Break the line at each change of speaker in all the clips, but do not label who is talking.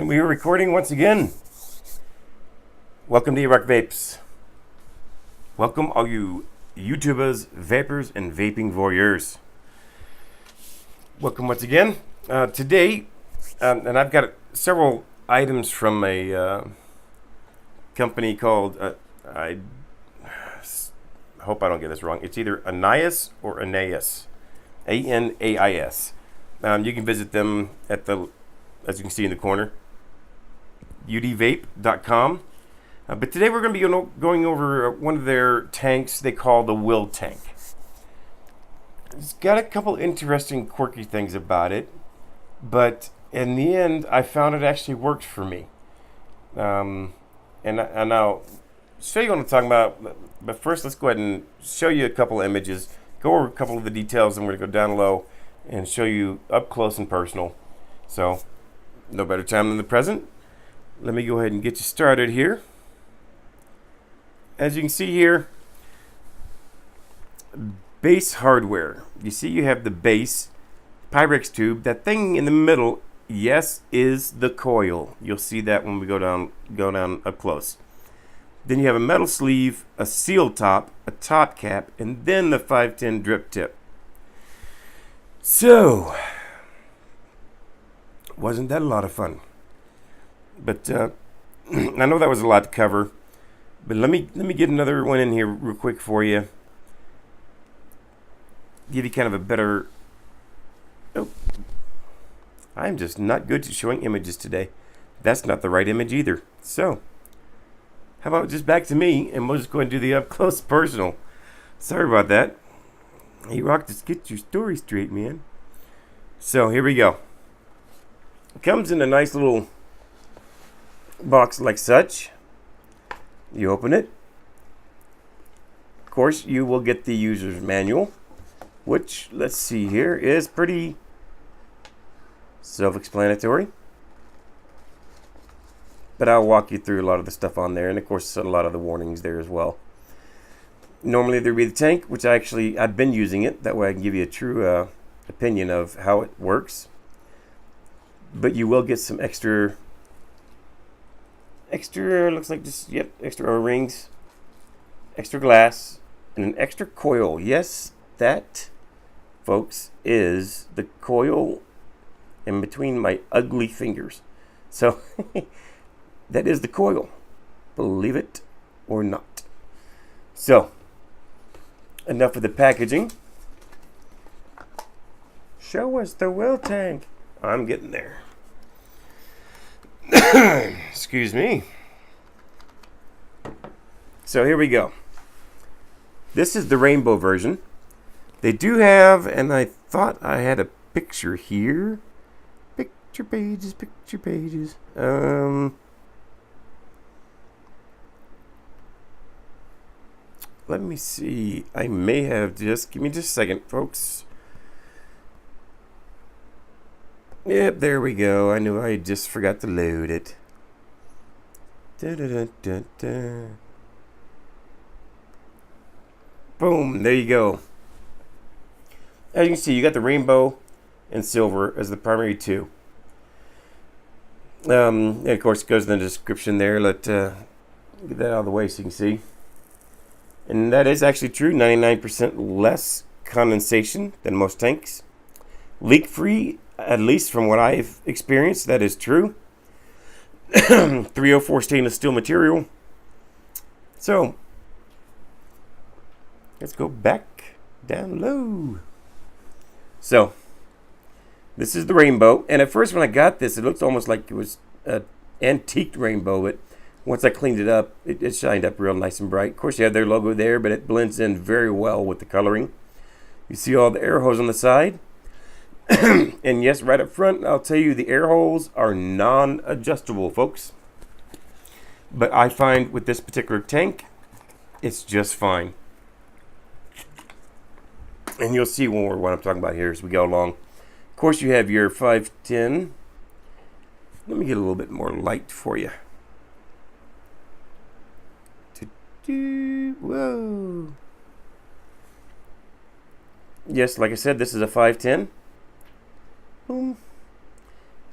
And we are recording once again. Welcome to Erock Vapes. Welcome all you YouTubers, vapors, and vaping voyeurs. Welcome once again. Today, and I've got several items from a company called, I hope I don't get this wrong, it's either Anais or Anais. A-N-A-I-S. You can visit them at the, as you can see in the corner, udvape.com. But today we're going to be going over one of their tanks they call the Will tank. It's got a couple interesting, quirky things about it, but in the end, I found it actually worked for me. And I'll show you what I'm talking about, but first let's go ahead and show you a couple images, go over a couple of the details, and we're going to go down low and show you up close and personal. So, no better time than the present. Let me go ahead and get you started here. As you can see here, base hardware. You see you have the base Pyrex tube. That thing in the middle, yes, is the coil. You'll see that when we go down up close. Then you have a metal sleeve, a seal top, a top cap, and then the 510 drip tip. So, wasn't that a lot of fun? But I know that was a lot to cover. But let me get another one in here real quick for you. Give you kind of a better. Oh, I'm just not good at showing images today. That's not the right image either. So, how about just back to me, and we'll just go and do the up close personal. Sorry about that. Erock, just get your story straight, man. So here we go. It comes in a nice little box like such. You open it. Of course, you will get the user's manual, which, let's see here, is pretty self-explanatory. But I'll walk you through a lot of the stuff on there, and of course, a lot of the warnings there as well. Normally, there'd be the tank, which I've been using it. That way I can give you a true opinion of how it works. But you will get some extra, looks like just, yep, extra O-rings, extra glass, and an extra coil. Yes, that, folks, is the coil in between my ugly fingers. So, that is the coil, believe it or not. So, enough of the packaging. Show us the Will tank. I'm getting there. Excuse me. So here we go. This is the rainbow version. They do have, and I thought I had a picture here. Picture pages, picture pages. Let me see. I may have just, give me just a second, folks. Yep, there we go. I knew I just forgot to load it. Boom, there you go. As you can see, you got the rainbow and silver as the primary two. And of course, it goes in the description there. Get that out of the way so you can see. And that is actually true. 99% less condensation than most tanks. Leak-free, at least from what I've experienced, that is true. 304 stainless steel material. So, let's go back down low. So, this is the rainbow. And at first when I got this, it looked almost like it was an antique rainbow. But once I cleaned it up, it shined up real nice and bright. Of course, you have their logo there, but it blends in very well with the coloring. You see all the air holes on the side. And yes, right up front, I'll tell you the air holes are non-adjustable, folks. But I find with this particular tank, it's just fine. And you'll see what I'm talking about here as we go along. Of course, you have your 510. Let me get a little bit more light for you. Whoa. Yes, like I said, this is a 510. Boom.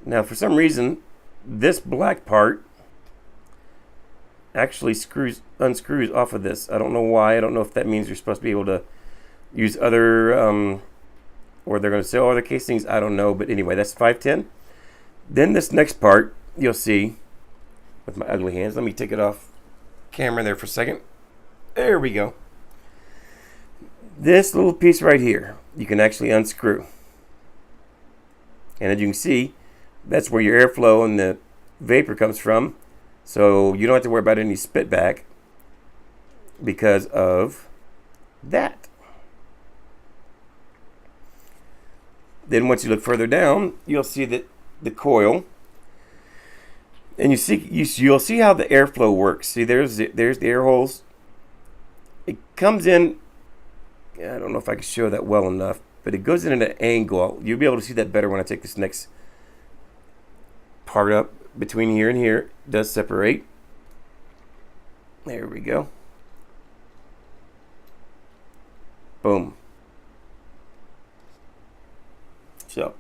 Now, for some reason, this black part actually unscrews off of this. I don't know why. I don't know if that means you're supposed to be able to use other, or they're going to sell other casings. I don't know. But anyway, that's 510. Then this next part, you'll see with my ugly hands. Let me take it off camera there for a second. There we go. This little piece right here, you can actually unscrew. And as you can see, that's where your airflow and the vapor comes from. So you don't have to worry about any spit back because of that. Then once you look further down, you'll see that the coil, and you'll see how the airflow works. See, there's the air holes. It comes in, I don't know if I can show that well enough, but it goes in at an angle. You'll be able to see that better when I take this next part up. Between here and here, it does separate. There we go. Boom. So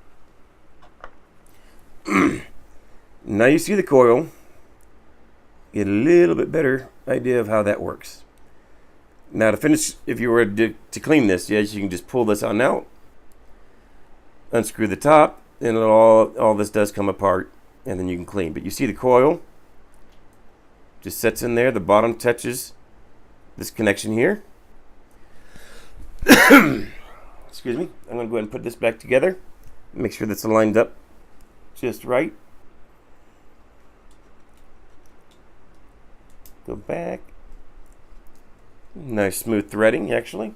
now you see the coil. Get a little bit better idea of how that works. Now to finish, if you were to clean this, yes, you can just pull this on out, unscrew the top, and all this does come apart, and then you can clean. But you see the coil just sets in there. The bottom touches this connection here. Excuse me. I'm going to go ahead and put this back together. Make sure that's lined up just right. Go back. Nice smooth threading, actually.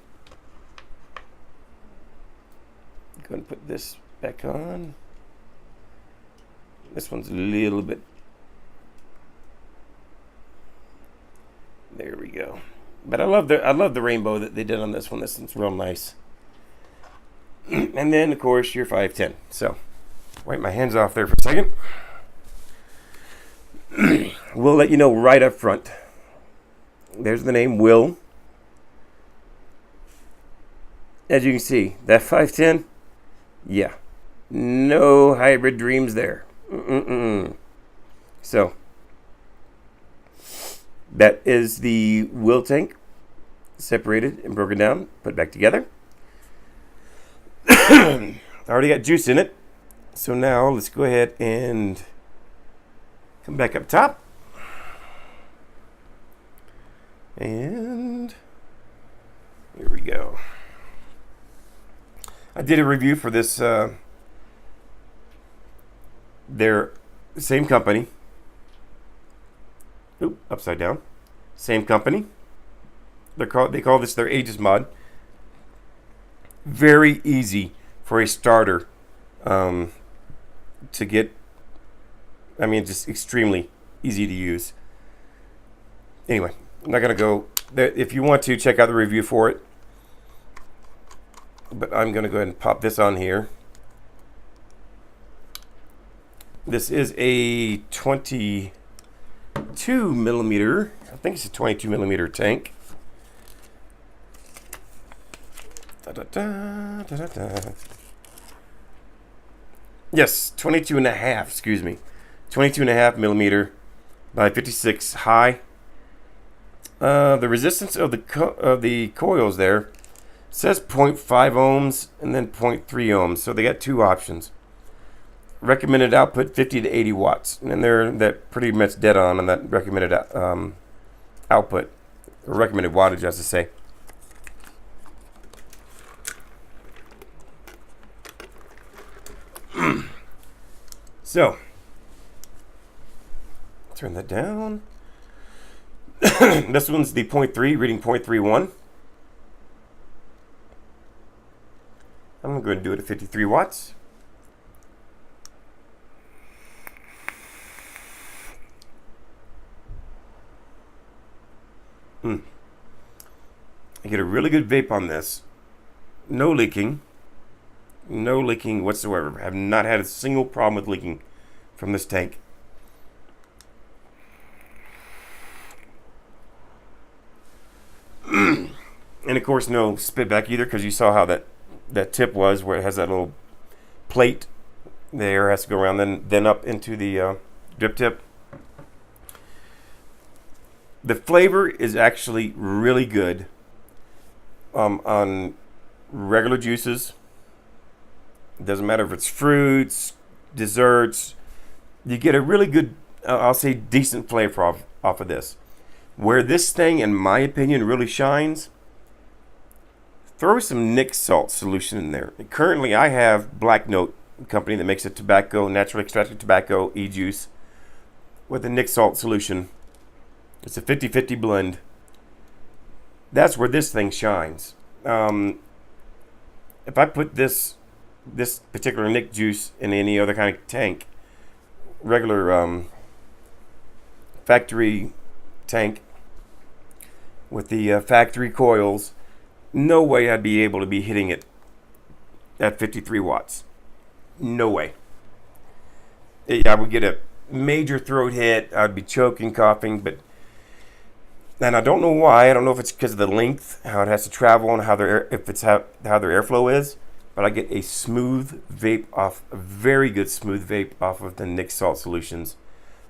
Go ahead and put this back on. This one's a little bit. There we go. But I love the rainbow that they did on this one. This one's real nice. And then of course your 510. So wipe my hands off there for a second. We'll let you know right up front. There's the name Will. As you can see, that 510, yeah, no hybrid dreams there. So that is the Will tank, separated and broken down, put back together. I already got juice in it, so now let's go ahead and come back up top. And here we go. I did a review for this, their same company. Oop, upside down. Same company. They call this their Aegis mod. Very easy for a starter to get. I mean, just extremely easy to use. Anyway, I'm not gonna go there. If you want to check out the review for it, but I'm gonna go ahead and pop this on here. This is a 22 millimeter. I think it's a 22 millimeter tank. Yes, 22 and a half, excuse me. 22 and a half millimeter by 56 high. The resistance of the coils there says 0.5 ohms and then 0.3 ohms. So they got two options. Recommended output 50 to 80 watts. And they're pretty much dead on that recommended output. Or recommended wattage, as I say. So, turn that down. This one's the 0.3, reading 0.31. I'm going to go ahead and do it at 53 watts. I get a really good vape on this. No leaking. No leaking whatsoever. I have not had a single problem with leaking from this tank. And of course no spit back either, because you saw how that tip was, where it has that little plate. The air has to go around, then up into the drip tip. The flavor is actually really good on regular juices. It doesn't matter if it's fruits, desserts. You get a really good, I'll say decent flavor off of this. Where this thing, in my opinion, really shines, throw some Nick salt solution in there. Currently, I have Black Note company that makes a tobacco, naturally extracted tobacco ejuice with a Nick salt solution. It's a 50-50 blend. That's where this thing shines. If I put this particular Nick juice in any other kind of tank, regular factory tank with the factory coils, no way I'd be able to be hitting it at 53 watts. No way. I would get a major throat hit. I'd be choking, coughing, and I don't know why. I don't know if it's because of the length, how it has to travel, and how their airflow is. But I get a very good smooth vape off of the Nick salt solutions.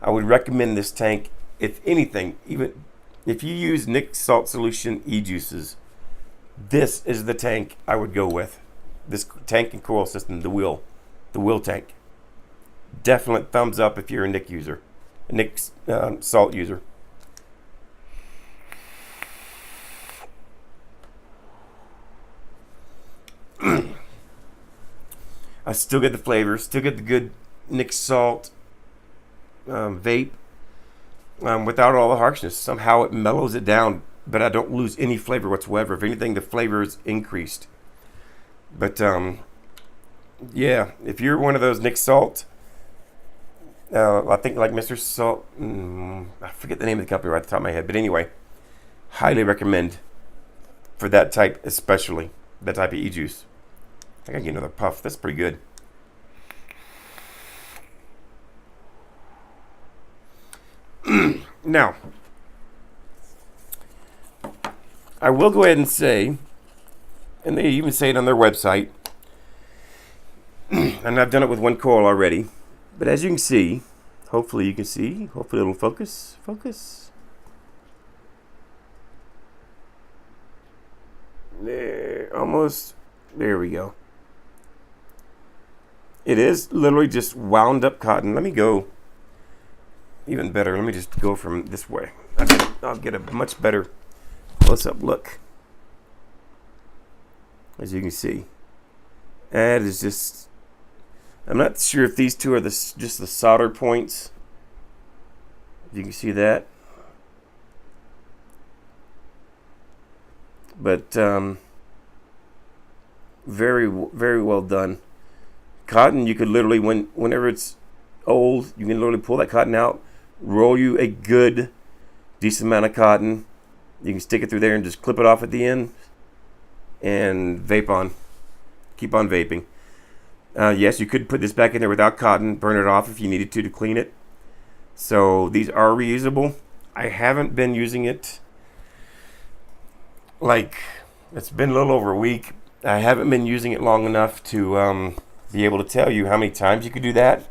I would recommend this tank, if anything, even if you use Nick salt solution e-juices, this is the tank I would go with. This tank and coil system, the wheel tank. Definite thumbs up if you're a Nick user, a Nick salt user. I still get the flavor, still get the good Nick salt vape without all the harshness. Somehow it mellows it down, but I don't lose any flavor whatsoever. If anything, the flavor is increased. But yeah, if you're one of those Nick salt, I think like Mr. Salt, I forget the name of the company right at the top of my head, but anyway, highly recommend for that type, especially that type of e-juice. I gotta get another puff. That's pretty good. Now, I will go ahead and say, and they even say it on their website, and I've done it with one coil already, but as you can see, hopefully you can see, hopefully it'll focus. There, almost, there we go. It is literally just wound up cotton. Let me go even better. Let me just go from this way. I'll get a much better close-up look. As you can see, that is just, I'm not sure if these two are just the solder points. You can see that. But very, very well done. Cotton, you could literally, whenever it's old, you can literally pull that cotton out, roll you a good, decent amount of cotton. You can stick it through there and just clip it off at the end and vape on. Keep on vaping. Yes, you could put this back in there without cotton, burn it off if you needed to clean it. So these are reusable. I haven't been using it. It's been a little over a week. I haven't been using it long enough to be able to tell you how many times you could do that.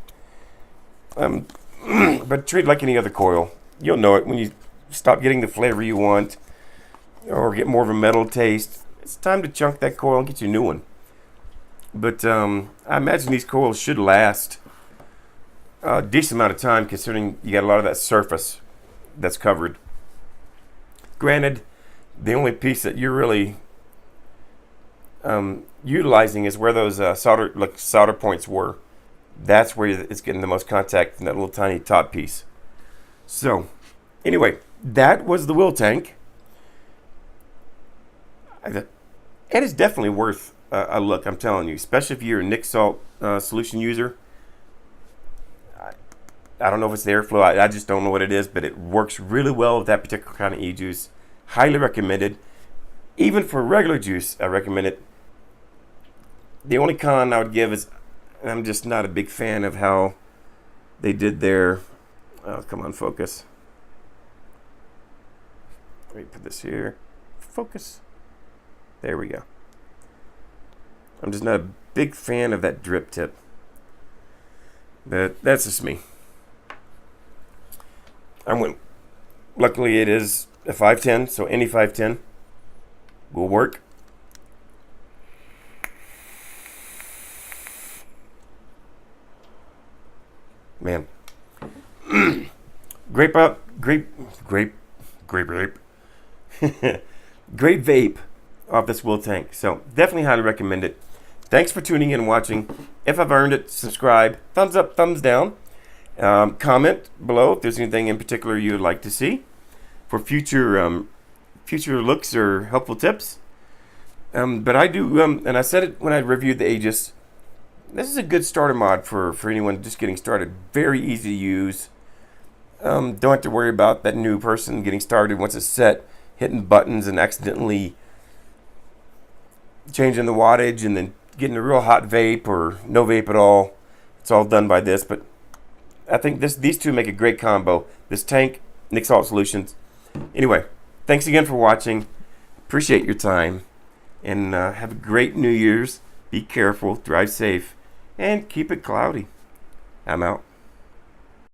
But treat it like any other coil. You'll know it when you stop getting the flavor you want or get more of a metal taste. It's time to chunk that coil and get you a new one. But I imagine these coils should last a decent amount of time, considering you got a lot of that surface that's covered. Granted, the only piece that you're really utilizing is where those solder points were. That's where it's getting the most contact in that little tiny top piece. So, anyway, that was the wheel tank. It is definitely worth a look, I'm telling you, especially if you're a Nick salt solution user. I don't know if it's the airflow. I just don't know what it is, but it works really well with that particular kind of e-juice. Highly recommended. Even for regular juice, I recommend it. The only con I would give is I'm just not a big fan of how they did their, come on, focus. Let me put this here. Focus. There we go. I'm just not a big fan of that drip tip. But that's just me. I went. Luckily, it is a 510, so any 510 will work. Man, grape great vape off this wool tank. So definitely highly recommend it. Thanks for tuning in and watching. If I've earned it, subscribe, thumbs up, thumbs down. Comment below if there's anything in particular you would like to see for future looks or helpful tips. But I do, and I said it when I reviewed the Aegis, this is a good starter mod for anyone just getting started. Very easy to use. Don't have to worry about that new person getting started once it's set, hitting buttons and accidentally changing the wattage and then getting a real hot vape or no vape at all. It's all done by this, but I think these two make a great combo. This tank, Nic Salt Solutions. Anyway, thanks again for watching. Appreciate your time. And have a great New Year's. Be careful, drive safe, and keep it cloudy. I'm out.